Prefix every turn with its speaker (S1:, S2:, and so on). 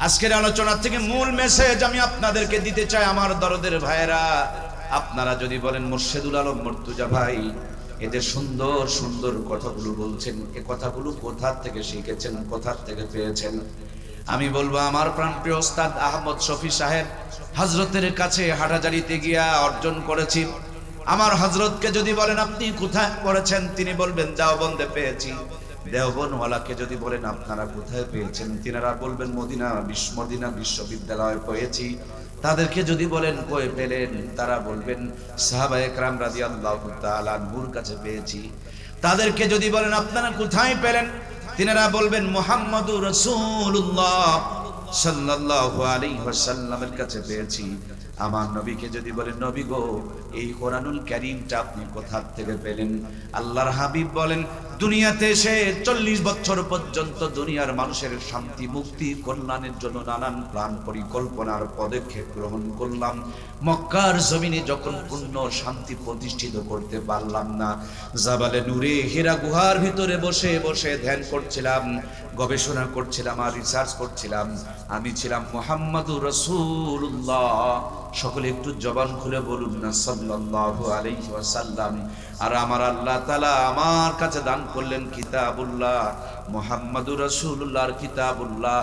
S1: আজকের আলোচনা থেকে মূল মেসেজ আমি আপনাদেরকে দিতে চাই আমার দরদের ভাইয়েরা। আপনারা যদি বলেন মুর্শেদুল আলম মর্তুজা ভাই এদের সুন্দর সুন্দর কথাগুলো বলছেন, এ কথাগুলো কোথা থেকে শিখেছেন, কোথা থেকে পেয়েছেন? আমি বলবো আমার প্রাণপ্রিয় ওস্তাদ আহমদ শফি সাহেব হযরতের কাছে হাটাজারিতে গিয়া অর্জন করেছি। আমার হযরতকে যদি বলেন আপনি কোথায় পড়েছেন, তিনি বলবেন দেওবন্দে পেয়েছি। দেওবন্দওয়ালাকে যদি বলেন আপনারা কোথায় পেয়েছেন, তিনারা বলবেন মদিনা বিশ্ববিদ্যালয়ে পেয়েছি। তাদেরকে যদি বলেন কই পেলেন, তারা বলবেন সাহাবায়ে কেরাম রাদিয়াল্লাহু তাআলা আনহুর কাছে পেয়েছি। তাদেরকে যদি বলেন আপনারা কোথায় পেলেন, তিনারা বলবেন মুহাম্মাদুর রাসূলুল্লাহ সাল্লাল্লাহু আলাইহি ওয়াসাল্লামের কাছে পেয়েছি। আমার নবীকে যদি বলেন নবী গো এই কোরআনুল কারীমটা আপনি কোথা থেকে পেলেন? আল্লাহর হাবিব বলেন দুনিয়াতে এসে 40 বছর পর্যন্ত দুনিয়ার মানুষের শান্তি মুক্তি কল্যাণের জন্য নানান প্ল্যান পরিকল্পনার পদক্ষেপ গ্রহণ করলাম। মক্কার জমিনে যখন পূর্ণ শান্তি প্রতিষ্ঠিত করতে পারলাম না, জাবালে নূরে হীরা গুহার ভিতরে বসে বসে ধ্যান করছিলাম, গবেষণা করছিলাম আর রিসার্চ করছিলাম। আমি ছিলাম মুহাম্মাদুর রাসূলুল্লাহ। সকলে একটু জবান খুলে বলুন না সাল্লাল্লাহু আলাইহি ওয়াসাল্লাম। আর আমার আল্লাহ তাআলা আমার কাছে দান করলেন কিতাবুল্লাহ, মুহাম্মাদুর রাসূলুল্লাহর কিতাবুল্লাহ।